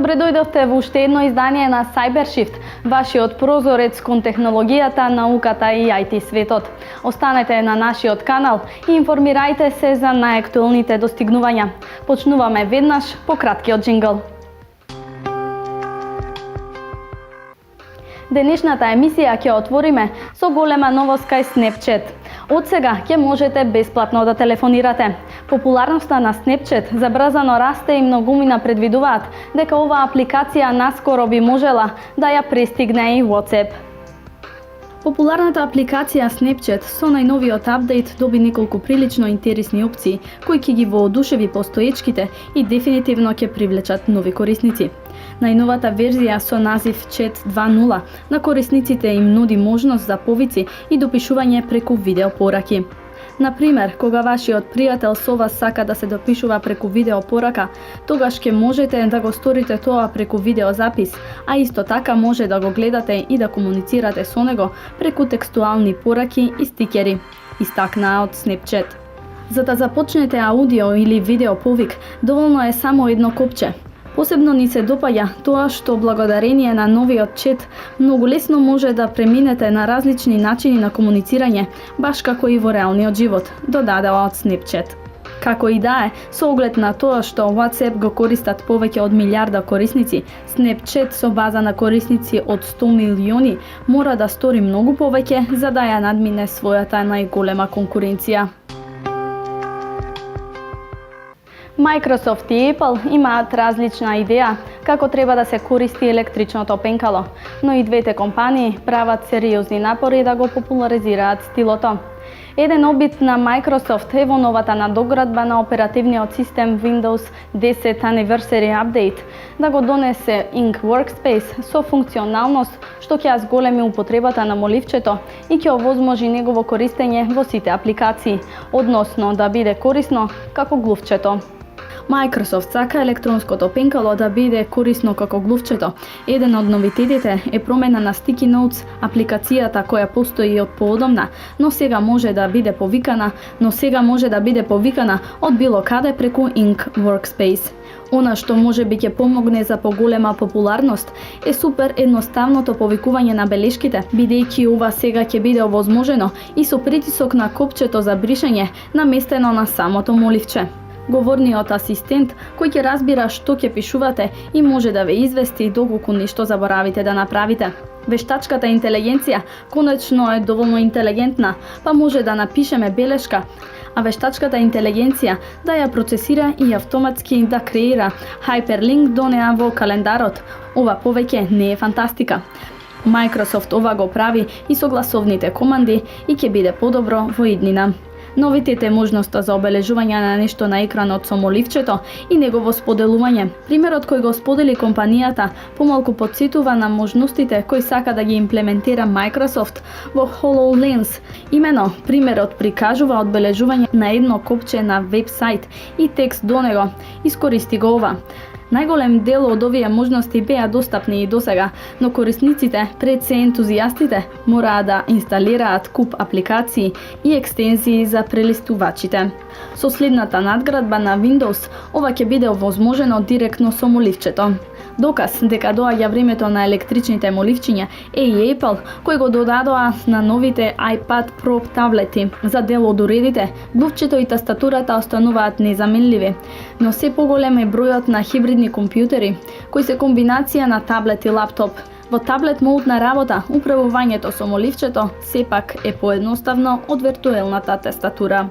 Добре дојдовте во уште едно издание на Cybershift, вашиот прозорец кон технологијата, науката и IT светот. Останете на нашиот канал и информирајте се за најактуелните достигнувања. Почнуваме веднаш по краткиот джингл. Денешната емисија ќе отвориме со голема новост кај Snapchat. Од сега ќе можете бесплатно да телефонирате. Популарноста на Snapchat забрзано расте и многумина предвидуваат дека оваа апликација наскоро би можела да ја престигне и WhatsApp. Популарната апликација Snapchat со најновиот апдејт доби неколку прилично интересни опции кои ќе ги воодушеви постоечките и дефинитивно ќе привлечат нови корисници. Најновата верзија со назив Chat 2.0 на корисниците им нуди можност за повици и допишување преку видеопораки. Например, кога вашиот пријател со вас сака да се допишува преку видеопорака, тогаш ќе можете да го сторите тоа преку видеозапис, а исто така може да го гледате и да комуницирате со него преку текстуални пораки и стикери, истакнаа од Snapchat. За да започнете аудио или видео повик, доволно е само едно копче. Посебно ни се допаѓа тоа што благодарение на новиот чет многу лесно може да преминете на различни начини на комуницирање, баш како и во реалниот живот, додадава од Snapchat. Како и да е, со оглед на тоа што WhatsApp го користат повеќе од милиарда корисници, Snapchat со база на корисници од 100 милиони мора да стори многу повеќе за да ја надмине својата најголема конкуренција. Microsoft и Apple имаат различна идеја како треба да се користи електричното пенкало, но и двете компании прават сериозни напори да го популаризираат стилото. Еден обид на Microsoft е во новата надоградба на оперативниот систем Windows 10 Anniversary Update, да го донесе Ink Workspace со функционалност што ќе ја зголеми употребата на моливчето и ќе овозможи негово користење во сите апликации, односно да биде корисно како глувчето. Microsoft сака електронското пенкало да биде корисно како глувчето. Еден од новитетите е промена на Sticky Notes, апликацијата која постои од поодамна, но сега може да биде повикана од било каде преку Ink Workspace. Она што може би ќе помогне за поголема популарност е супер едноставното повикување на белешките, бидејќи ова сега ќе биде овозможено и со притисок на копчето за бришање наместено на самото моливче. Говорниот асистент, кој ќе разбира што ќе пишувате и може да ве извести доколку нешто заборавите да направите. Вештачката интелигенција конечно е доволно интелигентна, па може да напишеме белешка, а вештачката интелигенција да ја процесира и автоматски да креира hyperlink до неа во календарот. Ова повеќе не е фантастика. Microsoft ова го прави и со гласовните команди и ќе биде подобро во иднина. Новитет е можноста за обележување на нешто на екранот со моливчето и негово споделување. Примерот кој го сподели компанијата помалку потсетува на можностите кои сака да ги имплементира Microsoft во HoloLens. Имено, примерот прикажува одбележување на едно копче на веб-сайт и текст до него. Искористи го ова. Најголем дел од овие можности беа достапни и досега, но корисниците, пред се ентузијастите, мораа да инсталираат куп апликации и екстензии за прелистувачите. Со следната надградба на Windows, ова ќе биде овозможено директно со моливчето. Доказ дека доаѓа времето на електричните моливчиња е и Apple, кој го додадоа на новите iPad Pro таблети. За дел од уредите, глувчето и тастатурата остануваат незаменливи, но се поголем е бројот на хибридни компјутери, кои се комбинација на таблет и лаптоп. Во таблет мод на работа, управувањето со моливчето сепак е поедноставно од виртуелната тастатура.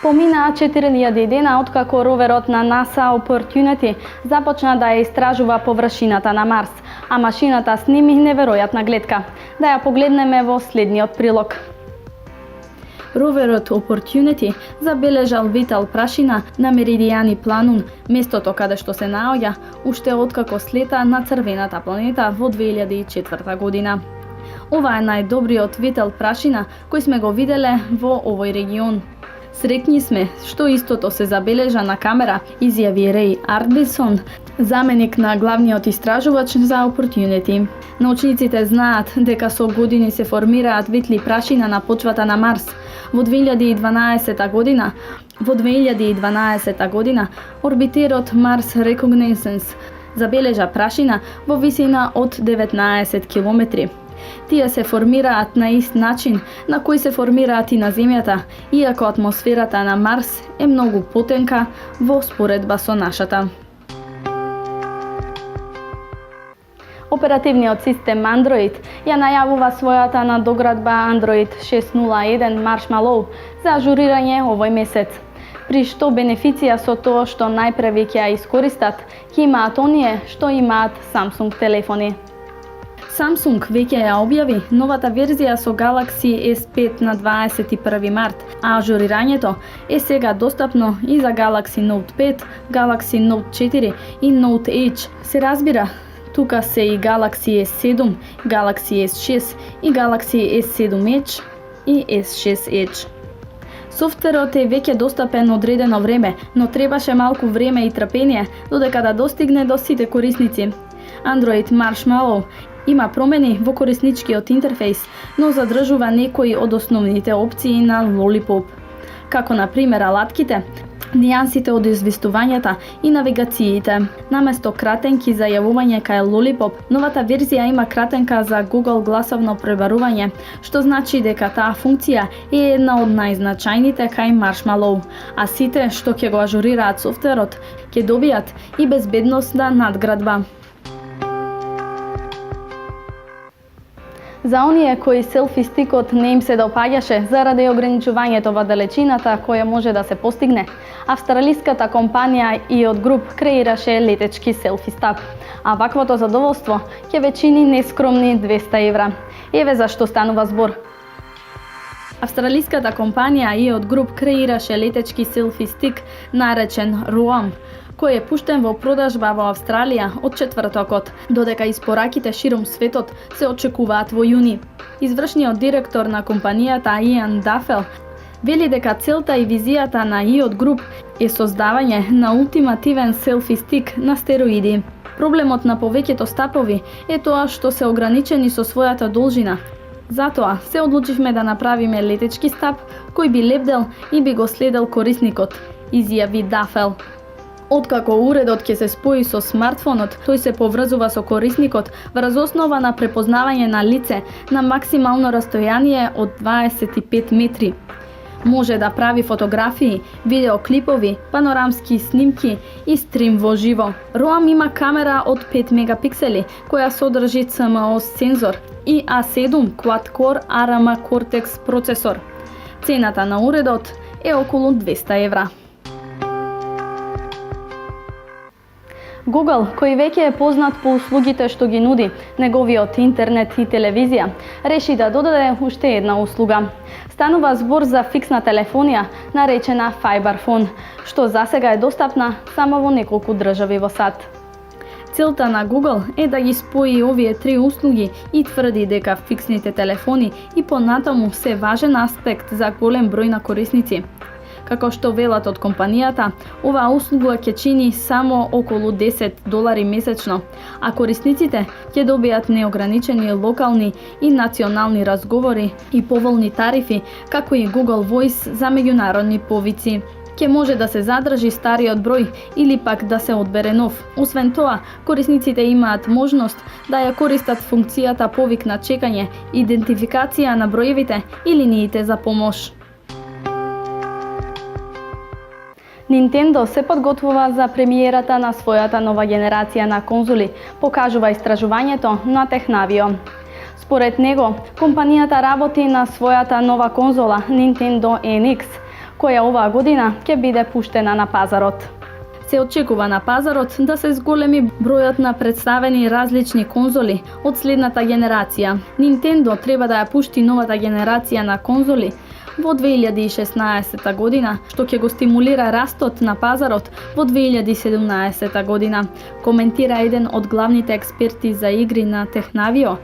Поминаа 4000 дена откако роверот на NASA Opportunity започна да ја истражува површината на Марс, а машината сними неверојатна гледка. Да ја погледнеме во следниот прилог. Роверот Opportunity забележал витал прашина на Меридијани Планун, местото каде што се наоѓа уште откако слета на црвената планета во 2004 година. Ова е најдобриот вител прашина кој сме го виделе во овој регион. Среќни сме што истото се забележа на камера, изјави Реј Ардисон, заменик на главниот истражувач за Opportunity. Научниците знаат дека со години се формираат витли прашина на почвата на Марс. Во 2012 година Во 2012 година орбитерот Mars Reconnaissance забележа прашина во висина од 19 километри. Тие се формираат на ист начин на кој се формираат и на Земјата, иако атмосферата на Марс е многу потенка во споредба со нашата. Оперативниот систем Android ја најавува својата надоградба Android 6.0.1 Marshmallow за ажурирање овој месец, при што бенефиција со тоа што најпрви ќе ја искористат, ќе имаат оние што имаат Samsung телефони. Samsung веќе ја објави новата верзија со Galaxy S5 на 21 март, а ажурирањето е сега достапно и за Galaxy Note 5, Galaxy Note 4 и Note Edge. Се разбира, тука се и Galaxy S7, Galaxy S6 и Galaxy S7 Edge и S6 Edge. Софтверот е веќе достапен одредено време, но требаше малку време и трпение додека да достигне до сите корисници. Android Marshmallow има промени во корисничкиот интерфејс, но задржува некои од основните опции на Lollipop, како на пример алатките, нијансите од известувањата и навигациите. Наместо кратенки за јавување кај Lollipop, новата верзија има кратенка за Google гласовно пребарување, што значи дека таа функција е една од најзначајните кај Marshmallow, а сите што ќе го ажурираат софтверот ќе добијат и безбедносна надградба. За оние кои селфи стикот не им се допаѓаше заради ограничувањето во далечината која може да се постигне, австралиската компанија Yacht Group креираше летечки селфи стап, а ваквото задоволство ќе ве чини нескромни 200 евра. Еве зашто станува збор. Австралиската компанија Yacht Group креираше летечки селфи стик наречен Roam, кој е пуштен во продажба во Австралија од четвртокот, додека испораките широм светот се очекуваат во јуни. Извршниот директор на компанијата Иан Дафел вели дека целта и визијата на Yacht Group е создавање на ултимативен селфи стик на стероиди. Проблемот на повеќето стапови е тоа што се ограничени со својата должина. Затоа се одлучивме да направиме летечки стап кој би лебдел и би го следел корисникот, изјави Дафел. Откако уредот ќе се спои со смартфонот, тој се поврзува со корисникот врз основа на препознавање на лице на максимално растојание од 25 метри. Може да прави фотографии, видеоклипови, панорамски снимки и стрим во живо. Roam има камера од 5 мегапиксели која содржи CMOS сензор и A7 Quad-Core ARM Cortex процесор. Цената на уредот е околу 200 евра. Google, кој веќе е познат по услугите што ги нуди, неговиот интернет и телевизија, реши да додаде уште една услуга. Станува збор за фиксна телефонија, наречена Fiberphone, што засега е достапна само во неколку држави во САД. Целта на Google е да ги спои овие три услуги и тврди дека фиксните телефони и понатаму се важен аспект за голем број на корисници. Како што велат од компанијата, оваа услуга ќе чини само околу $10 месечно, а корисниците ќе добијат неограничени локални и национални разговори и поволни тарифи, како и Google Voice за меѓународни повици. Ќе може да се задржи стариот број или пак да се одбере нов. Освен тоа, корисниците имаат можност да ја користат функцијата повик на чекање, идентификација на броевите и линиите за помош. Nintendo се подготвува за премиерата на својата нова генерација на конзоли, покажува истражувањето на Технавио. Според него, компанијата работи на својата нова конзола Nintendo NX, која оваа година ќе биде пуштена на пазарот. Се очекува на пазарот да се зголеми бројот на представени различни конзоли од следната генерација. Nintendo треба да ја пушти новата генерација на конзоли во 2016 година, што ќе го стимулира растот на пазарот во 2017 година, коментира еден од главните експерти за игри на Технавио,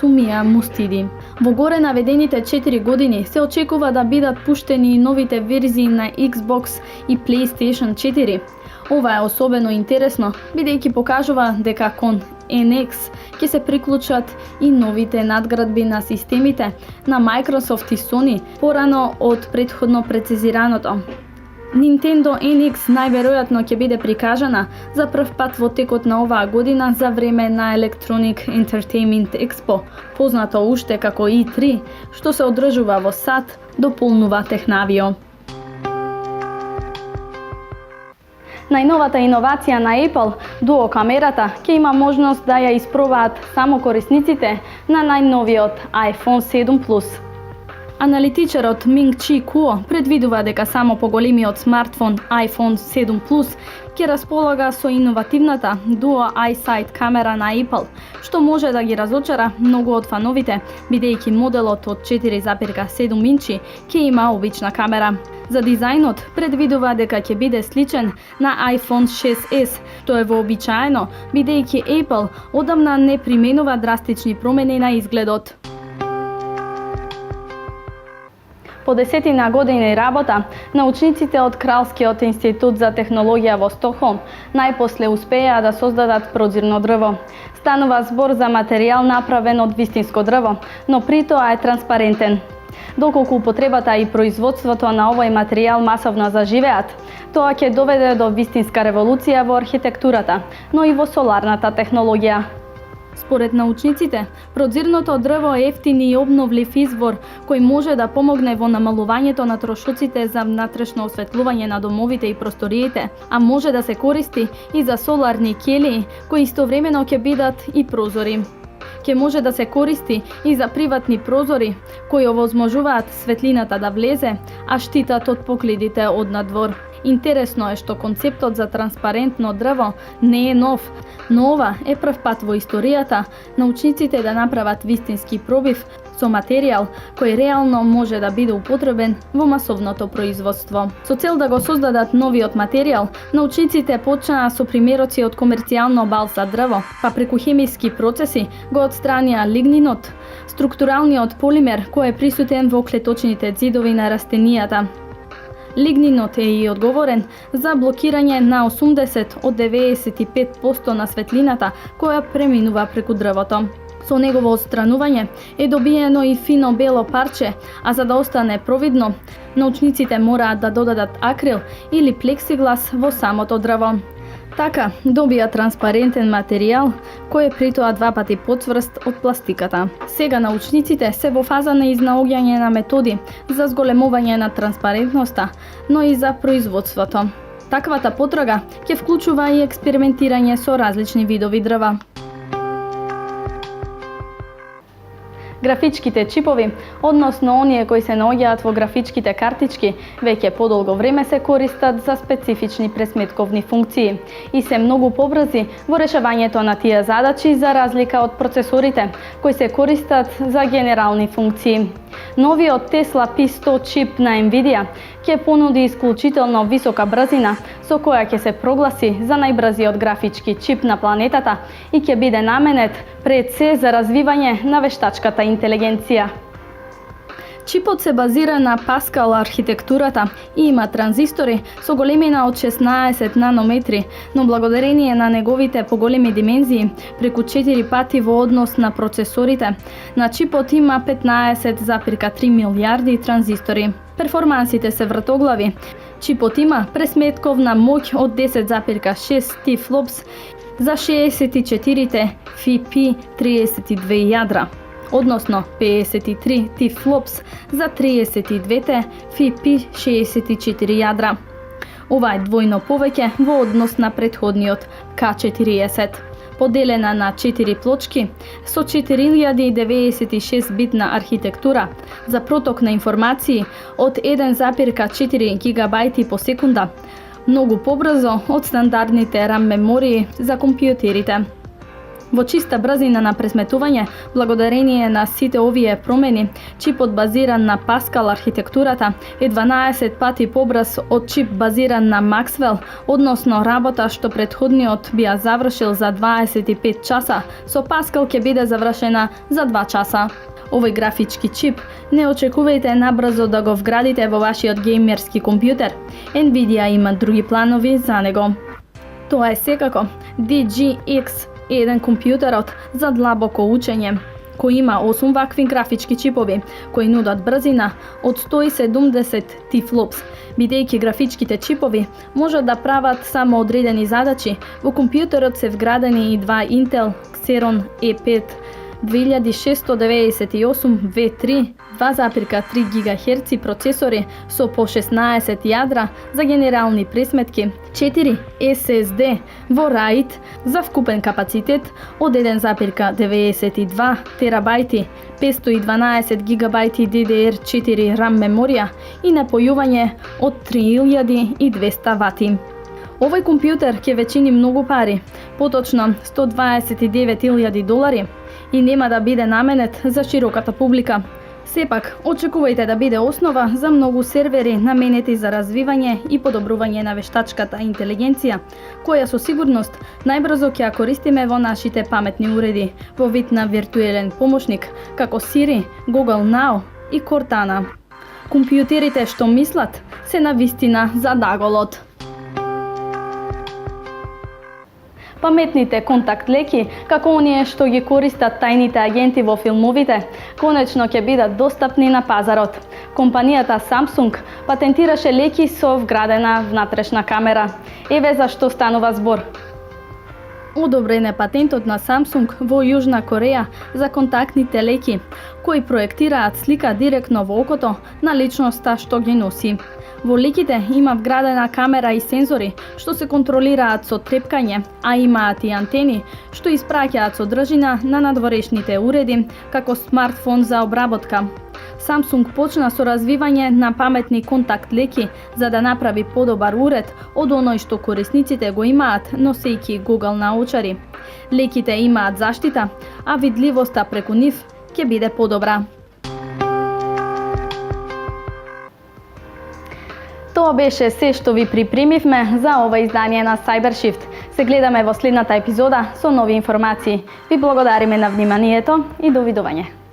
Сумија Мустиди. Во горе наведените 4 години се очекува да бидат пуштени и новите верзии на Xbox и PlayStation 4. Ова е особено интересно, бидејќи покажува дека кон NX ќе се приклучат и новите надградби на системите на Microsoft и Sony, порано од претходно прецизираното. Nintendo NX најверојатно ќе биде прикажана за прв пат во текот на оваа година за време на Electronic Entertainment Expo, познато уште како E3, што се одржува во САД, дополнува Технавио. Најновата иновација на Apple, Duo камерата, ќе има можност да ја испробаат само корисниците на најновиот iPhone 7 Plus. Аналитичарот Минг Чи Куо предвидува дека само поголемиот смартфон iPhone 7 Plus ќе располага со иновативната Duo EyeSight камера на Apple, што може да ги разочара многу од фановите, бидејќи моделот од 4,7 инчи ќе има обична камера. За дизајнот предвидува дека ќе биде сличен на iPhone 6s, што е вообичаено, бидејќи Apple одамна не применува драстични промени на изгледот. По десетина години работа, научниците од Кралскиот институт за технологија во Стокхолм најпосле успеа да создадат прозирно дрво. Станува збор за материјал направен од вистинско дрво, но при тоа е транспарентен. Доколку употребата и производството на овој материјал масовно заживеат, тоа ќе доведе до вистинска револуција во архитектурата, но и во соларната технологија. Според научниците, прозирното дрво е ефтин и обновлив извор кој може да помогне во намалувањето на трошоците за внатрешно осветлување на домовите и просториите, а може да се користи и за соларни келии кои истовремено ќе бидат и прозори. Ќе може да се користи и за приватни прозори кои овозможуваат светлината да влезе, а штитат од погледите од надвор. Интересно е што концептот за транспарентно дрво не е нов, но ова е прв пат во историјата научниците да направат вистински пробив со материјал кој реално може да биде употребен во масовното производство. Со цел да го создадат новиот материјал, научниците почнаа со примероци од комерцијално балса дрво, па преку хемиски процеси го отстранија лигнинот, структуралниот полимер кој е присутен во клеточните ѕидови на растенијата. Лигнинот е и одговорен за блокирање на 80 од 95% на светлината која преминува преку дрвото. Со негово отстранување е добиено и фино бело парче, а за да остане провидно, научниците мораат да додадат акрил или плексиглас во самото дрво. Така добија транспарентен материјал кој е при тоа 2 пати поцврст од пластиката. Сега научниците се во фаза на изнаоѓање на методи за зголемување на транспарентноста, но и за производството. Таквата потрага ќе вклучува и експериментирање со различни видови дрва. Графичките чипови, односно оние кои се наоѓаат во графичките картички, веќе подолго време се користат за специфични пресметковни функции и се многу побрзи во решавањето на тие задачи за разлика од процесорите, кои се користат за генерални функции. Новиот Tesla P100 чип на Nvidia ќе понуди исклучително висока брзина со која ќе се прогласи за најбрзиот графички чип на планетата и ќе биде наменет пред се за развивање на вештачката интелигенција. Чипот се базира на Pascal архитектурата и има транзистори со големина од 16 нанометри, но благодарение на неговите поголеми димензии, преку 4 пати во однос на процесорите, на чипот има 15,3 милиарди транзистори. Перформансите се вртоглави. Чипот има пресметковна моќ од 10,6 тифлопс за 64 FP32 јадра, односно 53 тифлопс за 32 FP64 јадра. Ова е двојно повеќе во однос на претходниот K40, поделена на 4 плочки со 4096 битна архитектура за проток на информации од 1,4 гигабајти по секунда, многу побрзо од стандардните RAM мемории за компјутерите. Во чиста брзина на пресметување, благодарение на сите овие промени, чипот базиран на Pascal архитектурата е 12 пати побрз од чип базиран на Maxwell, односно работа што претходниот би ја завршил за 25 часа, со Pascal ќе биде завршена за 2 часа. Овој графички чип не очекувајте набрзо да го вградите во вашиот геймерски компјутер. Nvidia има други планови за него. Тоа е секако DGX еден компјутерот за длабоко учење. кој има 8 вакви графички чипови, кои нудат брзина од 170 тифлопс, бидејќи графичките чипови можат да прават само одредени задачи. Во компјутерот се вградени и два Intel Xeon E5 2698 V3 2,3 GHz процесори со по 16 јадра за генерални пресметки, 4 SSD во RAID за вкупен капацитет од 1,92 терабајти, 512 GB DDR4 RAM меморија и напојување од 3200 вати. Овој компјутер ќе вечини многу пари, поточно $129,000 и нема да биде наменет за широката публика. Сепак, очекувајте да биде основа за многу сервери наменети за развивање и подобрување на вештачката интелигенција, која со сигурност најбрзо ќе ја користиме во нашите паметни уреди, во вид на виртуелен помошник, како Siri, Google Now и Cortana. Компјутерите што мислат се навистина за даголот. Паметните контакт леки, како оние што ги користат тајните агенти во филмовите, конечно ќе бидат достапни на пазарот. Компанијата Samsung патентираше леки со вградена внатрешна камера. Еве за што станува збор. Одобрен е патентот на Samsung во Јужна Кореја за контактните леки, кои проектираат слика директно во окото на личноста што ги носи. Во леките има вградена камера и сензори што се контролираат со трепкање, а имаат и антени што испраќаат содржина на надворешните уреди како смартфон за обработка. Samsung почна со развивање на паметни контакт леки за да направи подобар уред од оној што корисниците го имаат носејќи Google наочари. Леките имаат заштита, а видливоста преку нив ќе биде подобра. Тоа беше се што ви припремивме за ова издание на Cybershift. Се гледаме во следната епизода со нови информации. Ви благодариме на вниманието и довидување.